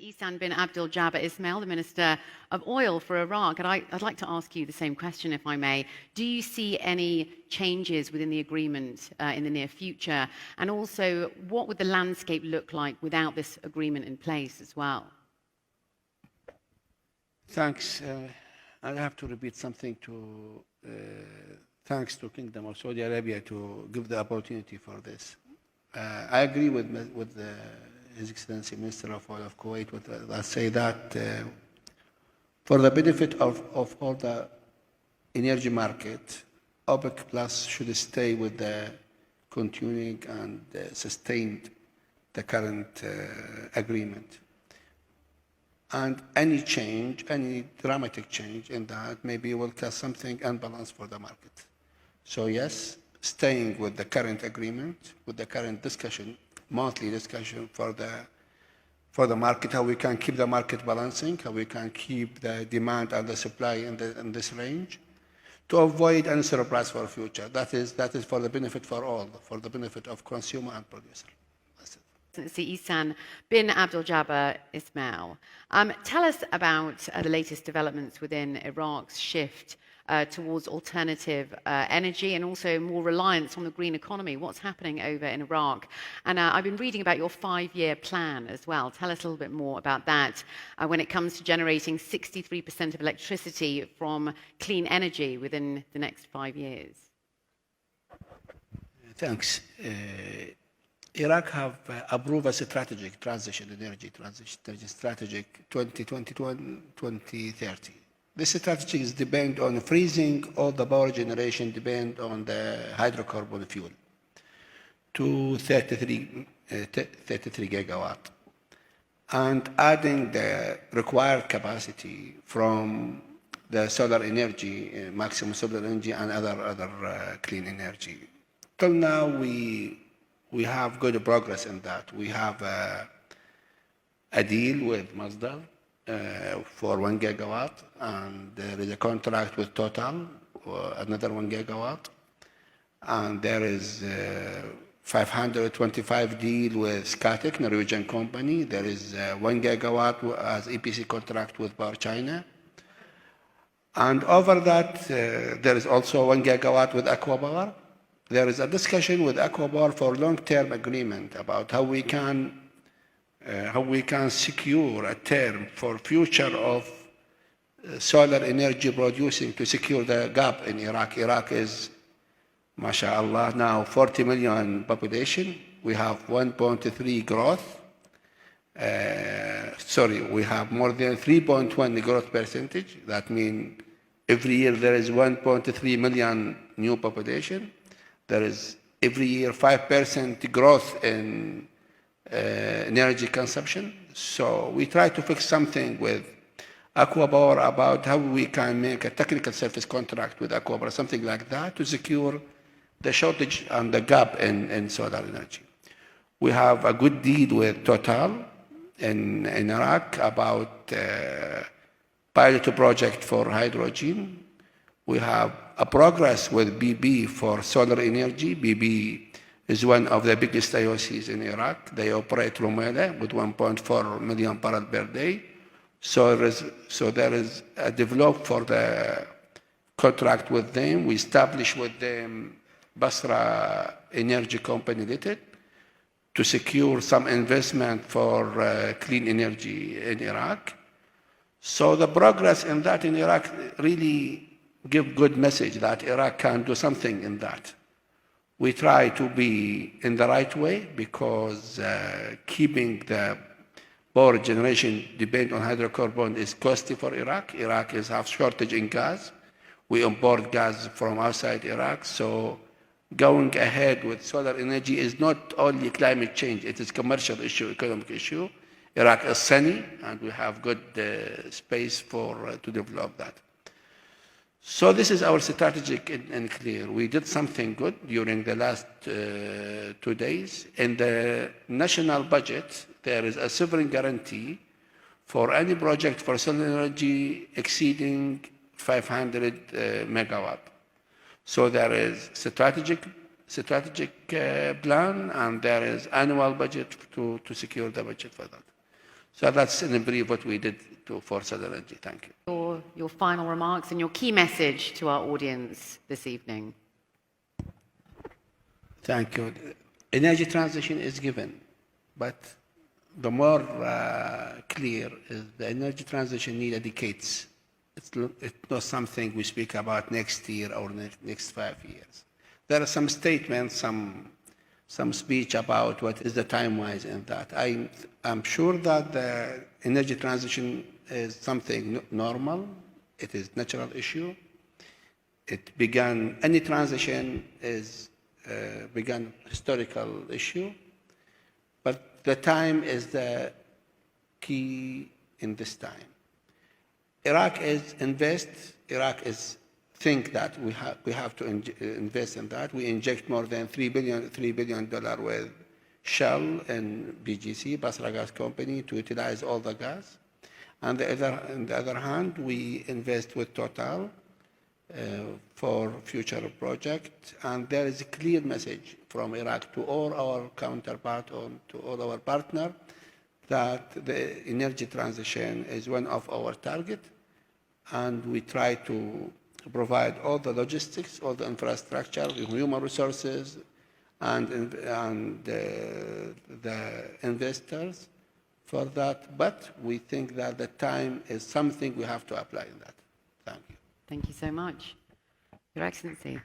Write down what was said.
Ihsan bin Abdul Jabbar Ismail, the Minister of Oil for Iraq, and I'd like to ask you the same question, if I may. Do you see any changes within the agreement in the near future? And also, what would the landscape look like without this agreement in place as well? Thanks. I have to repeat something to thanks to Kingdom of Saudi Arabia to give the opportunity for this. I agree with His Excellency Minister of Oil of Kuwait. I say that for the benefit of all the energy market, OPEC Plus should stay with the continuing and sustained the current agreement. And any change, any dramatic change in that maybe will cause something unbalanced for the market. So yes, staying with the current agreement, with the current discussion, monthly discussion for the market, how we can keep the market balancing, how we can keep the demand and the supply in this range, to avoid any surprise for the future. That is for the benefit for all, for the benefit of consumer and producer. Ihsan bin Abdul Jabbar Ismail. Tell us about the latest developments within Iraq's shift towards alternative energy and also more reliance on the green economy. What's happening over in Iraq? And I've been reading about your 5-year plan as well. Tell us a little bit more about that when it comes to generating 63% of electricity from clean energy within the next 5 years. Thanks. Iraq have approved a strategic energy strategic 2020-2030. This strategy is depend on freezing all the power generation depend on the hydrocarbon fuel to 33 gigawatt, and adding the required capacity from the solar energy, maximum solar energy, and other clean energy. Till now, we have good progress in that. We have a deal with Masdar for 1 gigawatt, and there is a contract with Total for another 1 gigawatt, and there is 525 deal with Scatec, Norwegian company. There is 1 gigawatt as EPC contract with Power China. And over that, there is also 1 gigawatt with Aquapower. There is a discussion with Aquapower for long-term agreement about how we can secure a term for future of solar energy producing to secure the gap in Iraq. Iraq is, mashallah, now 40 million population. We have 1.3 growth. We have more than 3.1 growth percentage. That means every year there is 1.3 million new population. There is every year 5% growth in energy consumption. So we try to fix something with Aquapower about how we can make a technical service contract with Aquapower, something like that, to secure the shortage and the gap in solar energy. We have a good deal with Total in Iraq about pilot project for hydrogen. We have a progress with BB for solar energy. BB is one of the biggest IOCs in Iraq. They operate Rumaila with 1.4 million barrels per day. So there is a develop for the contract with them. We established with them Basra Energy Company Limited to secure some investment for clean energy in Iraq. So the progress in that in Iraq really give good message that Iraq can do something in that. We try to be in the right way because keeping the power generation depend on hydrocarbon is costly for Iraq. Iraq is have shortage in gas. We import gas from outside Iraq. So going ahead with solar energy is not only climate change, it is commercial issue, economic issue. Iraq is sunny and we have good space to develop that. So this is our strategic and clear. We did something good during the last 2 days. In the national budget, there is a sovereign guarantee for any project for solar energy exceeding 500 megawatt. So there is strategic plan, and there is annual budget to secure the budget for that. So that's in brief what we did for Southern Energy. Thank you. Your final remarks and your key message to our audience this evening. Thank you. Energy transition is given, but the more clear is the energy transition needs decades. It's not something we speak about next year or next 5 years. There are some statements, some speech about what is the time-wise in that. I'm sure that the energy transition is something normal. It is natural issue. It began, any transition is began historical issue, but the time is the key in this time. Iraq is think that we have to invest in that. We inject more than $3 billion with Shell and BGC, Basra Gas Company, to utilize all the gas. On the other hand, we invest with Total for future project, and there is a clear message from Iraq to all our counterpart or to all our partner that the energy transition is one of our target, and we try to provide all the logistics, all the infrastructure, the human resources, and the investors for that. But we think that the time is something we have to apply in that. Thank you. Thank you so much. Your Excellency.